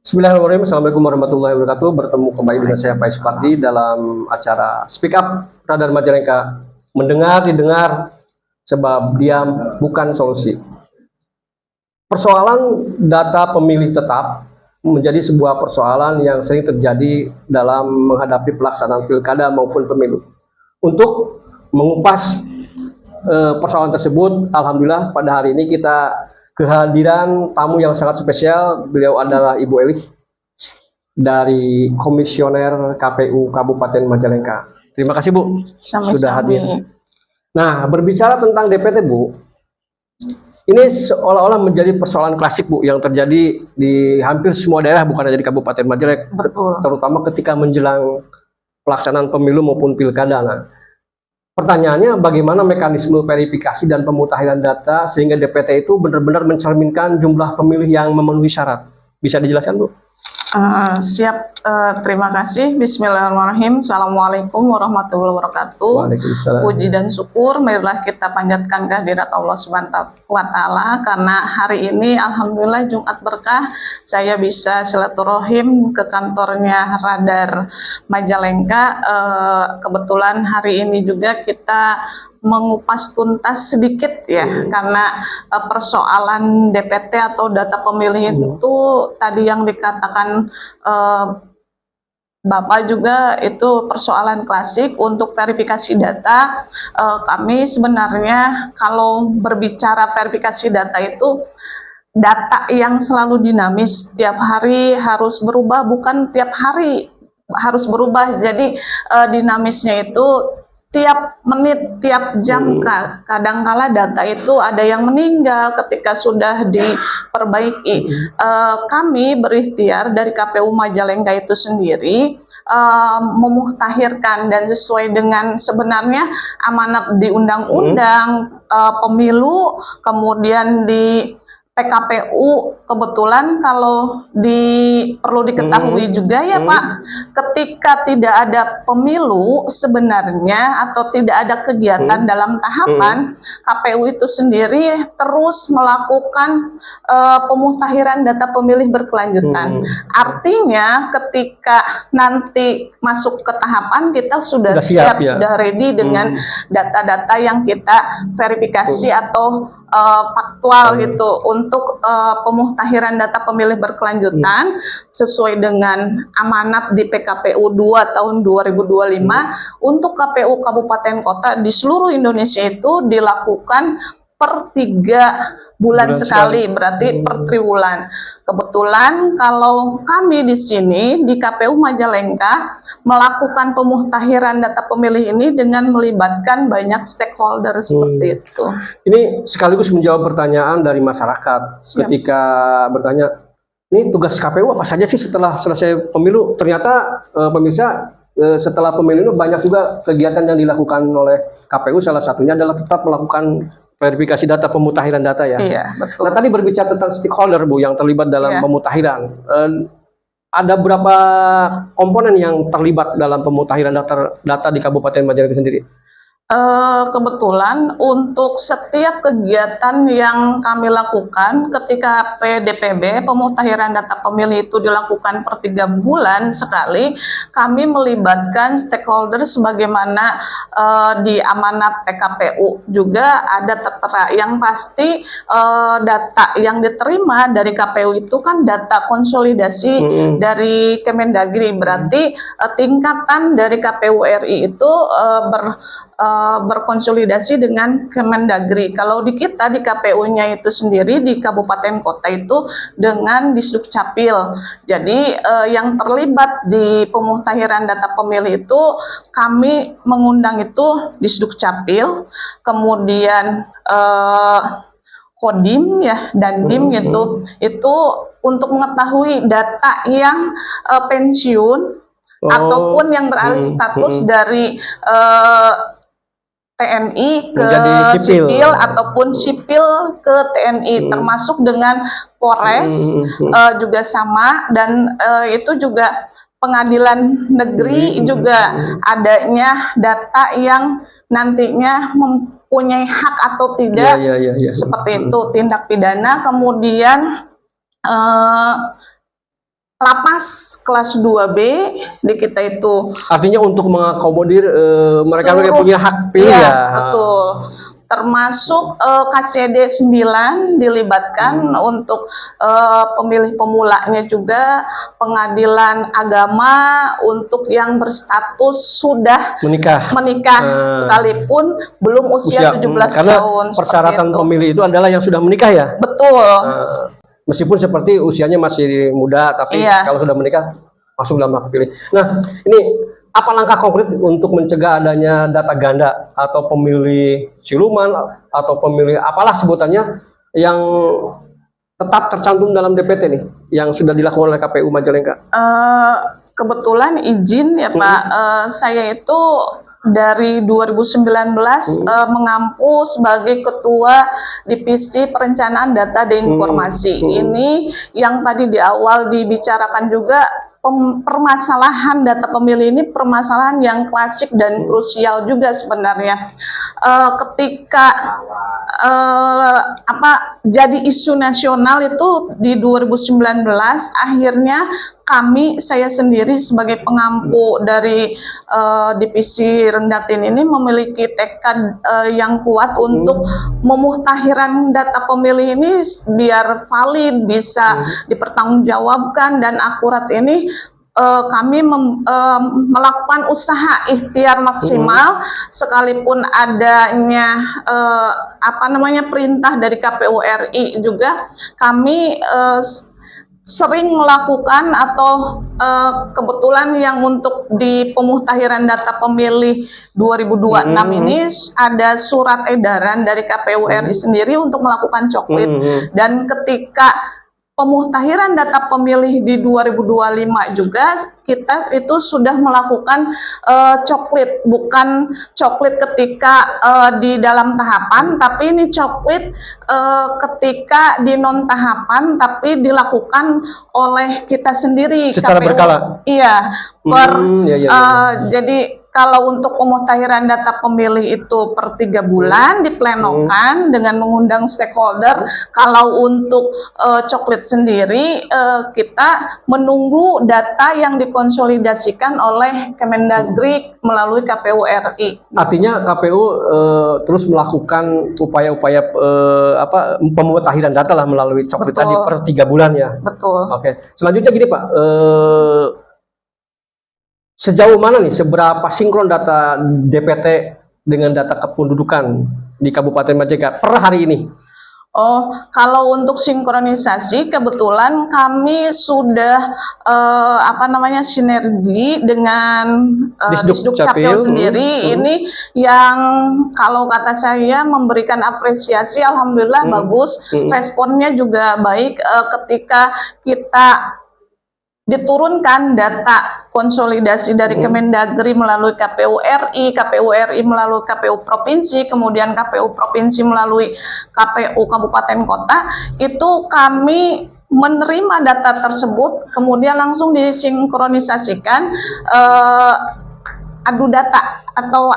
Bismillahirrahmanirrahim. Assalamualaikum warahmatullahi wabarakatuh. Bertemu kembali dengan saya Faiz Supardi dalam acara Speak Up Radar Majalengka. Mendengar, didengar, sebab diam bukan solusi. Persoalan data pemilih tetap menjadi sebuah persoalan yang sering terjadi dalam menghadapi pelaksanaan pilkada maupun pemilu. Untuk mengupas persoalan tersebut, alhamdulillah pada hari ini kita kehadiran tamu yang sangat spesial. Beliau adalah Ibu Elih dari Komisioner KPU Kabupaten Majalengka. Terima kasih Bu sudah hadir. Nah, berbicara tentang DPT Bu, ini seolah-olah menjadi persoalan klasik Bu yang terjadi di hampir semua daerah, bukan hanya di Kabupaten Majalengka. Betul. Terutama ketika menjelang pelaksanaan pemilu maupun pilkada. Nah, pertanyaannya, bagaimana mekanisme verifikasi dan pemutahiran data sehingga DPT itu benar-benar mencerminkan jumlah pemilih yang memenuhi syarat? Bisa dijelaskan Bu? Siap, terima kasih. Bismillahirrahmanirrahim. Assalamualaikum warahmatullahi wabarakatuh. Waalaikumsalam. Puji dan syukur marilah kita panjatkan kehadirat Allah Subhanahu wa Ta'ala, karena hari ini alhamdulillah Jumat berkah, saya bisa silaturahim ke kantornya Radar Majalengka. Kebetulan hari ini juga kita mengupas tuntas sedikit ya, karena persoalan DPT atau data pemilih itu tadi yang dikatakan Bapak juga itu persoalan klasik untuk verifikasi data. Kami sebenarnya kalau berbicara verifikasi data itu data yang selalu dinamis, tiap hari harus berubah, bukan tiap hari harus berubah. Jadi dinamisnya itu tiap menit, tiap jam. Kadangkala data itu ada yang meninggal ketika sudah diperbaiki. Kami berikhtiar dari KPU Majalengka itu sendiri memuhtahirkan dan sesuai dengan sebenarnya amanat di undang-undang pemilu, kemudian di PKPU. Kebetulan kalau perlu diketahui juga ya Pak, ketika tidak ada pemilu sebenarnya atau tidak ada kegiatan dalam tahapan, KPU itu sendiri terus melakukan pemutahiran data pemilih berkelanjutan. Artinya ketika nanti masuk ke tahapan, kita sudah siap ya? Sudah ready dengan data-data yang kita verifikasi atau faktual gitu untuk pemutahiran data pemilih berkelanjutan sesuai dengan amanat di PKPU 2 tahun 2025 untuk KPU Kabupaten Kota di seluruh Indonesia itu dilakukan per 3 bulan sekali, berarti per triwulan. Kebetulan kalau kami di sini di KPU Majalengka melakukan pemutahiran data pemilih ini dengan melibatkan banyak stakeholder seperti itu. Ini sekaligus menjawab pertanyaan dari masyarakat. Ketika bertanya, ini tugas KPU apa saja sih setelah selesai pemilu? Ternyata pemirsa, setelah pemilu banyak juga kegiatan yang dilakukan oleh KPU. Salah satunya adalah tetap melakukan verifikasi data, pemutahiran data ya. Iya, betul. Nah, tadi berbicara tentang stakeholder Bu yang terlibat dalam pemutahiran. Ada berapa komponen yang terlibat dalam pemutahiran data di Kabupaten Majalengka sendiri? Kebetulan untuk setiap kegiatan yang kami lakukan ketika PDPB, pemutahiran data pemilih itu dilakukan per 3 bulan sekali, kami melibatkan stakeholder sebagaimana di amanat PKPU juga ada tertera. Yang pasti data yang diterima dari KPU itu kan data konsolidasi dari Kemendagri, berarti tingkatan dari KPU RI itu berkonsolidasi dengan Kemendagri. Kalau di kita di KPU-nya itu sendiri di kabupaten kota itu dengan Disdukcapil. Jadi yang terlibat di pemutahiran data pemilih itu kami mengundang itu Disdukcapil, kemudian Kodim ya, Dandim gitu. Itu untuk mengetahui data yang pensiun ataupun yang beralih status dari TNI ke sipil ataupun sipil ke TNI, termasuk dengan Polres juga sama, dan itu juga pengadilan negeri juga adanya data yang nantinya mempunyai hak atau tidak, seperti itu tindak pidana. Kemudian lapas kelas 2B di kita itu Artinya untuk mengakomodir mereka yang seluruh, punya hak pilih iya, ya. betul. Termasuk KCD 9 dilibatkan untuk pemilih pemulanya juga, pengadilan agama untuk yang berstatus sudah Menikah. sekalipun belum usia 17 Karena tahun. seperti persyaratan itu. pemilih itu adalah yang sudah menikah ya. Betul. Meskipun seperti usianya masih muda, tapi Iya. kalau sudah menikah masuk dalam hak pilih. Nah, ini apa langkah konkret untuk mencegah adanya data ganda atau pemilih siluman atau pemilih apalah sebutannya yang tetap tercantum dalam DPT nih, yang sudah dilakukan oleh KPU Majalengka? Kebetulan izin ya Pak, saya itu dari 2019 mengampu sebagai Ketua Divisi Perencanaan Data dan Informasi. Ini yang tadi di awal dibicarakan juga, permasalahan data pemilih ini permasalahan yang klasik dan krusial juga sebenarnya. Ketika jadi isu nasional itu di 2019, akhirnya saya sendiri sebagai pengampu dari divisi Rendatin ini memiliki tekad yang kuat untuk memuhtahirkan data pemilih ini biar valid, bisa dipertanggungjawabkan dan akurat. Ini kami melakukan usaha ikhtiar maksimal, sekalipun adanya perintah dari KPU RI juga, kami sering melakukan atau kebetulan yang untuk di pemutahiran data pemilih 2026 ini ada surat edaran dari KPU RI sendiri untuk melakukan coklit. Dan ketika pemutahiran data pemilih di 2025 juga, kita itu sudah melakukan coklit, bukan coklit ketika di dalam tahapan, tapi ini coklit ketika di non tahapan, tapi dilakukan oleh kita sendiri secara KPU. berkala. Iya, iya. jadi kalau untuk pemutahiran data pemilih itu per 3 bulan diplenokan dengan mengundang stakeholder. Kalau untuk coklit sendiri, kita menunggu data yang dikonsolidasikan oleh Kemendagri melalui KPU RI. Artinya KPU terus melakukan upaya-upaya pemutahiran data lah melalui coklit tadi per 3 bulan ya. Betul. Oke. Selanjutnya gini Pak, sejauh mana nih, seberapa sinkron data DPT dengan data kependudukan di Kabupaten Majalengka per hari ini? Oh, kalau untuk sinkronisasi kebetulan kami sudah sinergi dengan Disduk Capil sendiri. Ini yang kalau kata saya memberikan apresiasi, alhamdulillah bagus. Responnya juga baik ketika kita diturunkan data konsolidasi dari Kemendagri melalui KPU RI melalui KPU Provinsi, kemudian KPU Provinsi melalui KPU Kabupaten Kota. Itu kami menerima data tersebut, kemudian langsung disinkronisasikan adu data atau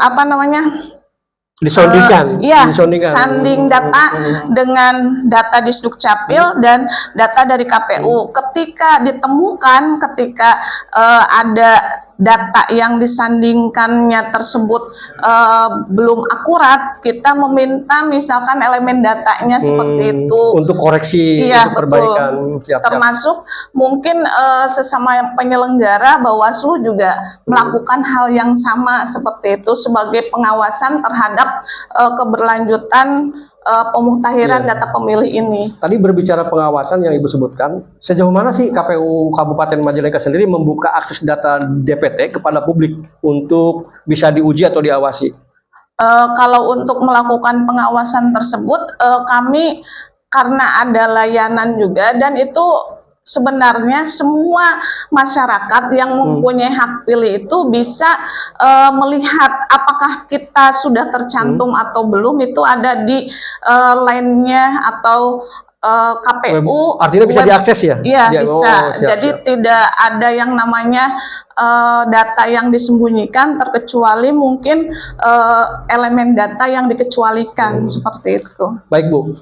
disondingkan. Sanding data dengan data Disduk Capil dan data dari KPU. Ketika ditemukan, ketika ada data yang disandingkannya tersebut belum akurat, kita meminta misalkan elemen datanya seperti itu untuk koreksi, untuk perbaikan. Termasuk mungkin sesama penyelenggara Bawaslu juga melakukan hal yang sama seperti itu sebagai pengawasan terhadap keberlanjutan pemutahiran data pemilih ini. Tadi berbicara pengawasan yang Ibu sebutkan, sejauh mana sih KPU Kabupaten Majalengka sendiri membuka akses data DPT kepada publik untuk bisa diuji atau diawasi? Kalau untuk melakukan pengawasan tersebut, kami karena ada layanan juga, dan itu sebenarnya semua masyarakat yang mempunyai hak pilih itu bisa melihat apakah kita sudah tercantum atau belum. Itu ada di line-nya atau KPU. Artinya bisa diakses ya? Iya, bisa. Jadi tidak ada yang namanya data yang disembunyikan, terkecuali mungkin elemen data yang dikecualikan seperti itu. Baik Bu,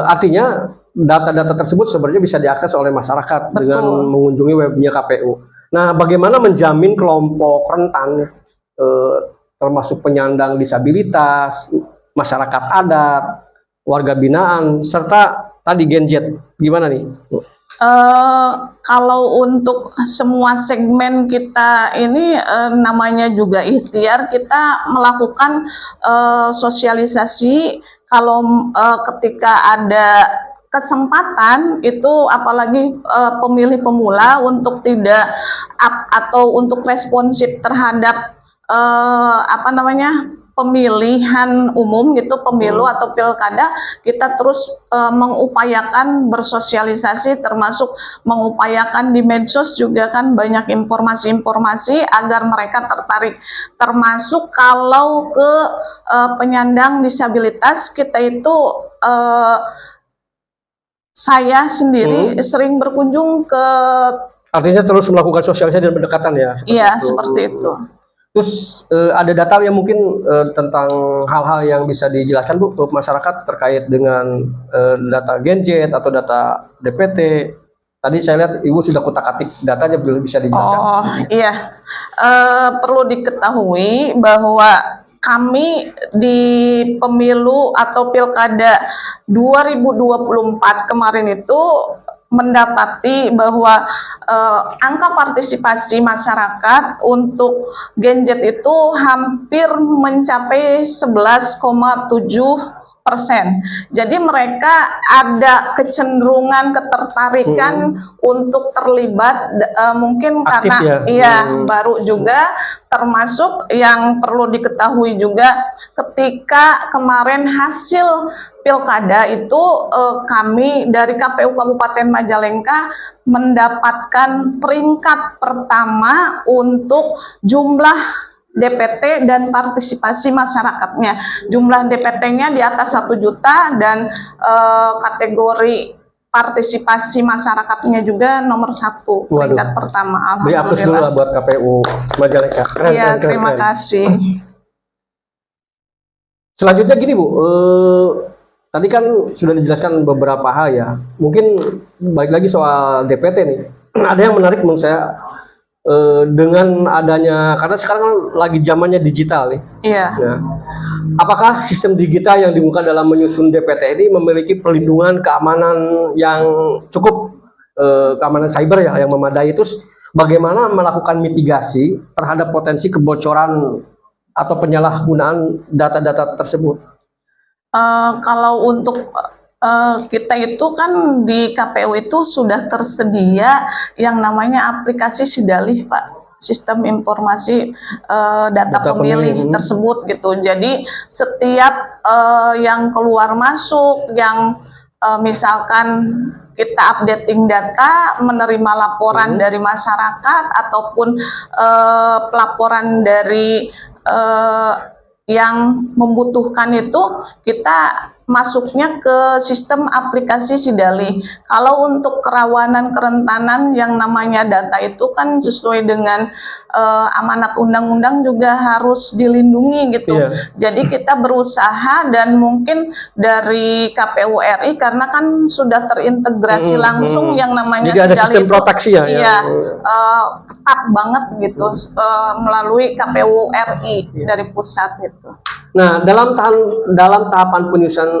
artinya data-data tersebut sebenarnya bisa diakses oleh masyarakat Betul. dengan mengunjungi webnya KPU. Nah, bagaimana menjamin kelompok rentan, termasuk penyandang disabilitas, masyarakat adat, warga binaan, serta tadi Gen Z, gimana nih? Kalau untuk semua segmen kita ini namanya juga ikhtiar, kita melakukan sosialisasi. Kalau ketika ada kesempatan itu, apalagi pemilih pemula, untuk tidak atau untuk responsif terhadap apa namanya, pemilihan umum gitu, pemilu atau pilkada, kita terus mengupayakan bersosialisasi, termasuk mengupayakan di medsos juga kan banyak informasi-informasi agar mereka tertarik. Termasuk kalau ke penyandang disabilitas, kita itu saya sendiri sering berkunjung ke. Artinya terus melakukan sosialisasi dan pendekatan ya? Iya, seperti itu. Terus ada data yang mungkin tentang hal-hal yang bisa dijelaskan Bu untuk masyarakat terkait dengan data Gen Z atau data DPT. Tadi saya lihat Ibu sudah kutak-atik datanya, belum bisa dijelaskan. Oh iya, perlu diketahui bahwa kami di pemilu atau pilkada 2024 kemarin itu mendapati bahwa angka partisipasi masyarakat untuk Gen Z itu hampir mencapai 11,7%. Jadi mereka ada kecenderungan, ketertarikan untuk terlibat, mungkin Aktif karena ya? iya baru juga. Termasuk yang perlu diketahui juga, ketika kemarin hasil pilkada itu kami dari KPU Kabupaten Majalengka mendapatkan peringkat pertama untuk jumlah DPT dan partisipasi masyarakatnya. Jumlah DPT-nya di atas 1 juta dan kategori partisipasi masyarakatnya juga nomor 1, peringkat pertama. Beri aplaus dulu lah buat KPU Majalengka. Iya, terima kasih. Selanjutnya gini Bu, tadi kan sudah dijelaskan beberapa hal ya. Mungkin balik lagi soal DPT nih. Ada yang menarik menurut saya, dengan adanya, karena sekarang kan lagi zamannya digital nih. Iya. Ya. Apakah sistem digital yang digunakan dalam menyusun DPT ini memiliki perlindungan keamanan yang cukup, keamanan cyber ya yang memadai? Terus bagaimana melakukan mitigasi terhadap potensi kebocoran atau penyalahgunaan data-data tersebut? Kalau untuk kita itu kan di KPU itu sudah tersedia yang namanya aplikasi Sidalih, Pak, sistem informasi data pemilih tersebut gitu. Jadi setiap yang keluar masuk, yang misalkan kita updating data, menerima laporan dari masyarakat ataupun pelaporan dari yang membutuhkan itu, kita masuknya ke sistem aplikasi Sidalih. Kalau untuk kerawanan kerentanan yang namanya data itu kan sesuai dengan amanat undang-undang juga harus dilindungi gitu. Jadi kita berusaha, dan mungkin dari KPU RI karena kan sudah terintegrasi langsung yang namanya jadi ada Sidalih sistem itu, proteksi ya? Iya, ketat banget gitu, melalui KPU RI dari pusat gitu. Nah, dalam tahapan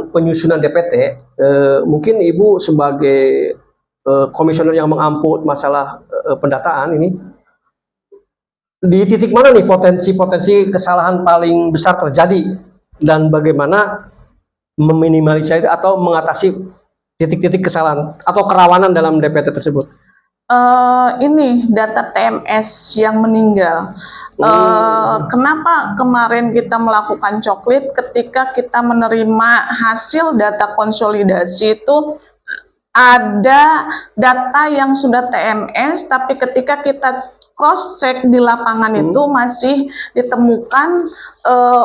penyusunan DPT, mungkin Ibu sebagai komisioner yang mengamput masalah pendataan ini, di titik mana nih potensi kesalahan paling besar terjadi, dan bagaimana meminimalisir atau mengatasi titik-titik kesalahan atau kerawanan dalam DPT tersebut? Ini data TMS yang meninggal. Kenapa kemarin kita melakukan coklit? Ketika kita menerima hasil data konsolidasi itu ada data yang sudah TMS, tapi ketika kita cross check di lapangan itu masih ditemukan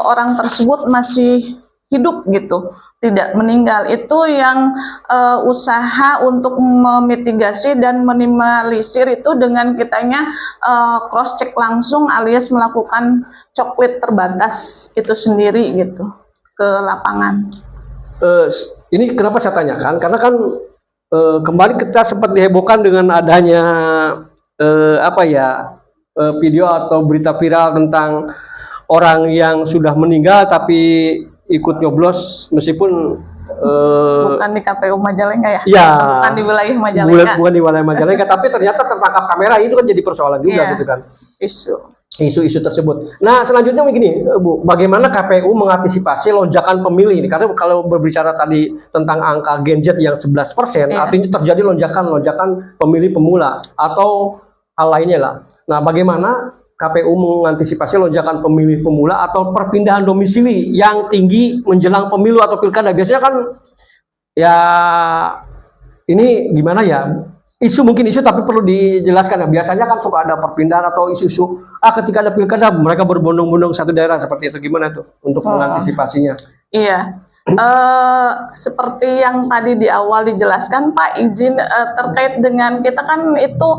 orang tersebut masih hidup gitu, tidak meninggal. Itu yang usaha untuk memitigasi dan minimalisir itu dengan kitanya cross check langsung alias melakukan coklit terbatas itu sendiri gitu ke lapangan. Ini kenapa saya tanyakan, karena kan kembali kita sempat dihebohkan dengan adanya video atau berita viral tentang orang yang sudah meninggal tapi ikut nyoblos meskipun Bukan di KPU Majalengka ya? ya Bukan di wilayah Majalengka. bukan di wilayah Majalengka tapi ternyata tertangkap kamera, itu kan jadi persoalan juga Iya, gitu kan, isu. isu-isu tersebut. Nah selanjutnya begini Bu, bagaimana KPU mengantisipasi lonjakan pemilih ini? Karena kalau berbicara tadi tentang angka Gen Z yang 11%, Iya. artinya terjadi lonjakan pemilih pemula atau hal lainnya lah. Nah bagaimana KPU mengantisipasi lonjakan pemilih pemula atau perpindahan domisili yang tinggi menjelang pemilu atau pilkada? Biasanya kan ya ini gimana ya? Mungkin isu tapi perlu dijelaskan ya. Biasanya kan suka ada perpindahan atau isu-isu ketika ada pilkada mereka berbondong-bondong satu daerah seperti itu. Gimana tuh untuk mengantisipasinya? Iya. Seperti yang tadi di awal dijelaskan Pak, izin terkait dengan kita kan itu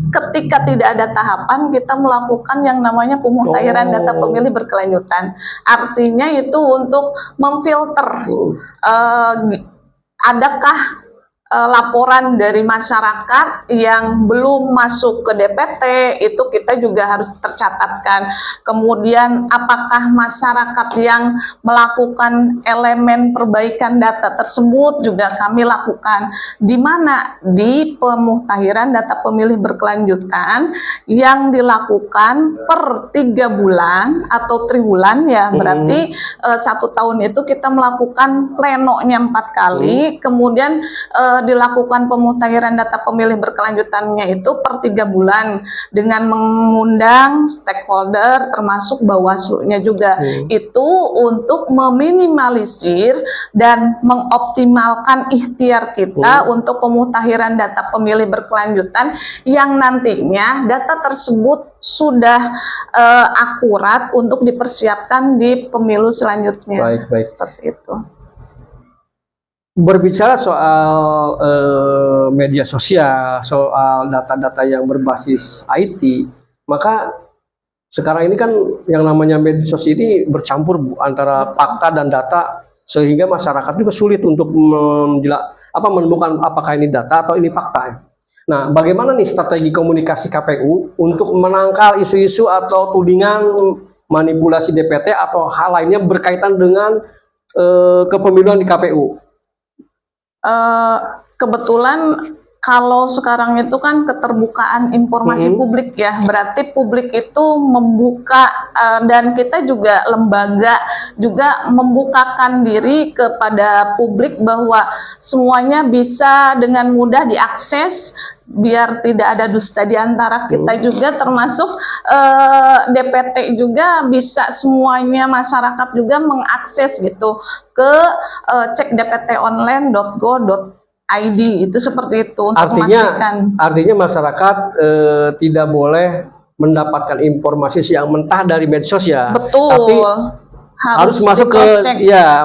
ketika tidak ada tahapan kita melakukan yang namanya pemutakhiran data pemilih berkelanjutan. Artinya itu untuk memfilter adakah laporan dari masyarakat yang belum masuk ke DPT, itu kita juga harus tercatatkan. Kemudian apakah masyarakat yang melakukan elemen perbaikan data tersebut juga kami lakukan. Di mana? Di pemutakhiran data pemilih berkelanjutan yang dilakukan per 3 bulan atau triwulan ya, berarti 1 tahun itu kita melakukan plenonya 4 kali, kemudian dilakukan pemutakhiran data pemilih berkelanjutannya itu per 3 bulan dengan mengundang stakeholder termasuk Bawaslu-nya juga. Itu untuk meminimalisir dan mengoptimalkan ikhtiar kita untuk pemutakhiran data pemilih berkelanjutan yang nantinya data tersebut sudah akurat untuk dipersiapkan di pemilu selanjutnya. Baik. Seperti itu. Berbicara soal media sosial, soal data-data yang berbasis IT, maka sekarang ini kan yang namanya media sosial ini bercampur Bu, antara fakta dan data, sehingga masyarakat juga sulit untuk menemukan apakah ini data atau ini fakta ya. Nah, bagaimana nih strategi komunikasi KPU untuk menangkal isu-isu atau tudingan manipulasi DPT atau hal lainnya berkaitan dengan kepemiluan di KPU? Kebetulan kalau sekarang itu kan keterbukaan informasi publik ya, berarti publik itu membuka dan kita juga lembaga juga membukakan diri kepada publik bahwa semuanya bisa dengan mudah diakses biar tidak ada dusta di antara kita juga, termasuk DPT juga bisa semuanya masyarakat juga mengakses gitu ke cekdptonline.go.id, itu seperti itu untuk memastikan. Artinya masyarakat tidak boleh mendapatkan informasi yang mentah dari medsos ya. Betul. Tapi harus masuk ke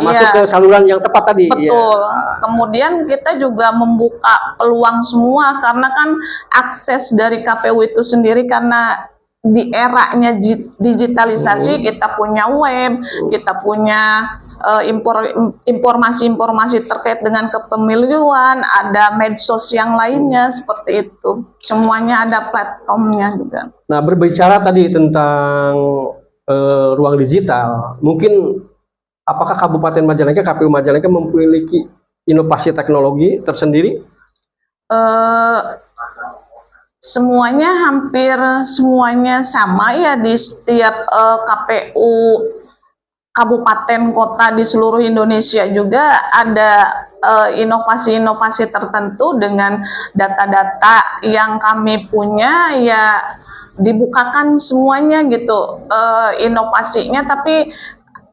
masuk ke saluran yang tepat tadi. Betul. Kemudian kita juga membuka peluang semua karena kan akses dari KPU itu sendiri karena di eranya digitalisasi, kita punya web, kita punya informasi-informasi terkait dengan kepemiluan, ada medsos yang lainnya seperti itu. Semuanya ada platformnya juga. Nah, berbicara tadi tentang ruang digital, mungkin apakah Kabupaten Majalengka, KPU Majalengka memiliki inovasi teknologi tersendiri? Hampir semuanya sama ya di setiap KPU kabupaten kota di seluruh Indonesia juga ada inovasi-inovasi tertentu dengan data-data yang kami punya ya. Dibukakan semuanya gitu inovasinya, tapi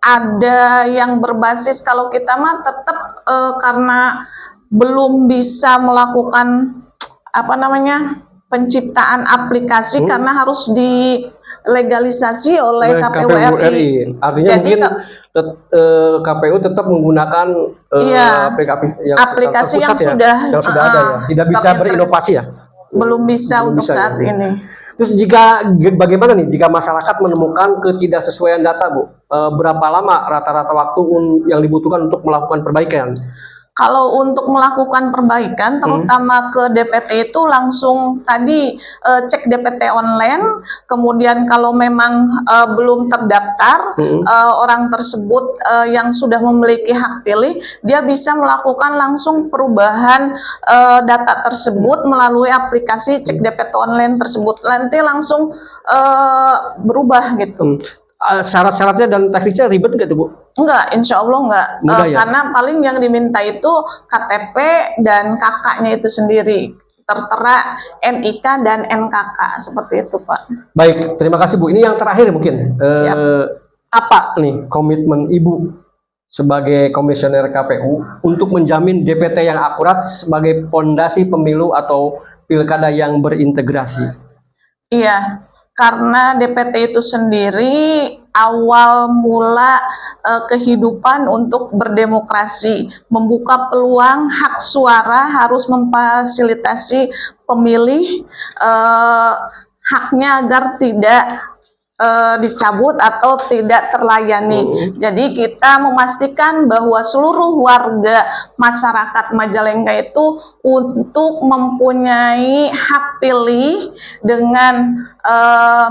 ada yang berbasis, kalau kita mah tetap karena belum bisa melakukan penciptaan aplikasi karena harus dilegalisasi oleh KPU RI. Artinya jadi, mungkin KPU tetap menggunakan aplikasi yang sudah ada ya, tidak bisa berinovasi ya. Belum bisa untuk saat ini. Terus bagaimana nih jika masyarakat menemukan ketidaksesuaian data Bu? Berapa lama rata-rata waktu yang dibutuhkan untuk melakukan perbaikan? Kalau untuk melakukan perbaikan, terutama ke DPT itu langsung tadi cek DPT online, kemudian kalau memang belum terdaftar orang tersebut yang sudah memiliki hak pilih, dia bisa melakukan langsung perubahan data tersebut melalui aplikasi cek DPT online tersebut, nanti langsung berubah gitu. Syarat-syaratnya dan teknisnya ribet nggak tuh Bu? Enggak, insya Allah enggak. Mudah ya? Karena paling yang diminta itu KTP dan kakaknya itu sendiri, tertera NIK dan NKK, seperti itu Pak. Baik, terima kasih Bu. Ini yang terakhir mungkin. Siap. Apa nih komitmen Ibu sebagai komisioner KPU untuk menjamin DPT yang akurat sebagai pondasi pemilu atau pilkada yang berintegrasi? Iya, karena DPT itu sendiri awal mula kehidupan untuk berdemokrasi, membuka peluang hak suara, harus memfasilitasi pemilih haknya agar tidak dicabut atau tidak terlayani. Jadi kita memastikan bahwa seluruh warga masyarakat Majalengka itu untuk mempunyai hak pilih dengan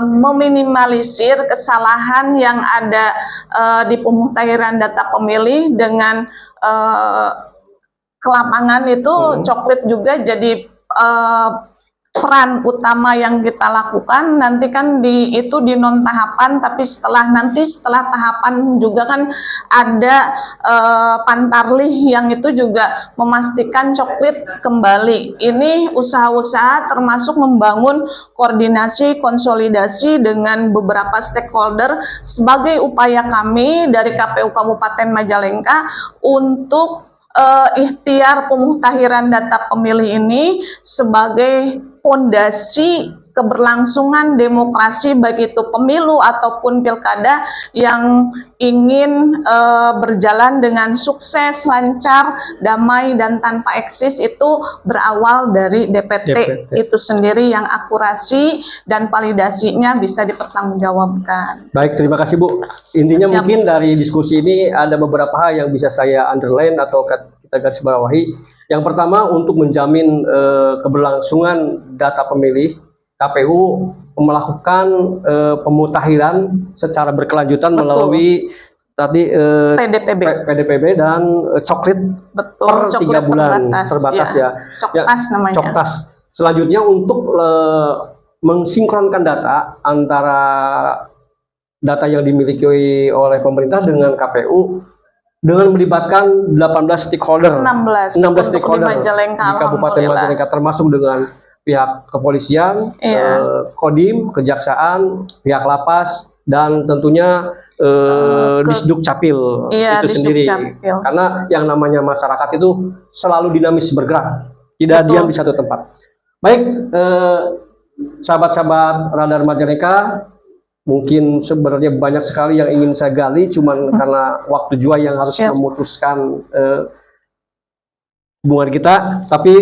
meminimalisir kesalahan yang ada di pemutahiran data pemilih dengan kelapangan itu coklit juga jadi peran utama yang kita lakukan. Nanti kan itu di non tahapan, tapi setelah tahapan juga kan ada pantarlih yang itu juga memastikan coklit kembali. Ini usaha-usaha termasuk membangun koordinasi konsolidasi dengan beberapa stakeholder sebagai upaya kami dari KPU Kabupaten Majalengka untuk ikhtiar pemutahiran data pemilih ini sebagai pondasi keberlangsungan demokrasi baik itu pemilu ataupun pilkada yang ingin berjalan dengan sukses, lancar, damai dan tanpa eksis itu berawal dari DPT itu sendiri yang akurasi dan validasinya bisa dipertanggungjawabkan. Baik, terima kasih Bu. Intinya Siap. mungkin dari diskusi ini ada beberapa hal yang bisa saya underline atau kita garis bawahi. Yang pertama, untuk menjamin keberlangsungan data pemilih, KPU melakukan pemutahiran secara berkelanjutan. Betul. Melalui tadi PDPB dan coklit. Betul, per 3 bulan terbatas ya. Coktas namanya. Coktas. Selanjutnya untuk mensinkronkan data antara data yang dimiliki oleh pemerintah dengan KPU dengan melibatkan 18 stakeholder, 16 stakeholder di Kabupaten Majalengka, termasuk dengan pihak kepolisian, Kodim, Kejaksaan, pihak lapas, dan tentunya Disduk Capil itu sendiri. Karena yang namanya masyarakat itu selalu dinamis bergerak, tidak diam di satu tempat. Baik, sahabat-sahabat Radar Majalengka, mungkin sebenarnya banyak sekali yang ingin saya gali, cuman karena waktu juga yang harus memutuskan hubungan kita. Tapi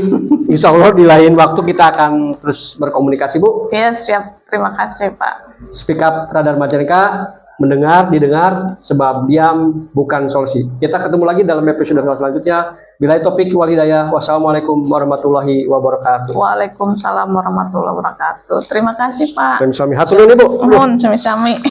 insya Allah di lain waktu kita akan terus berkomunikasi Bu. Ya siap, terima kasih Pak. Speak Up Radar Majalengka, mendengar, didengar, sebab diam bukan solusi. Kita ketemu lagi dalam episode selanjutnya. Bila topik walhidayah, wassalamualaikum warahmatullahi wabarakatuh. Waalaikumsalam warahmatullahi wabarakatuh. Terima kasih Pak. Sami-sami. Hatur nuhun Bu. Sami-sami.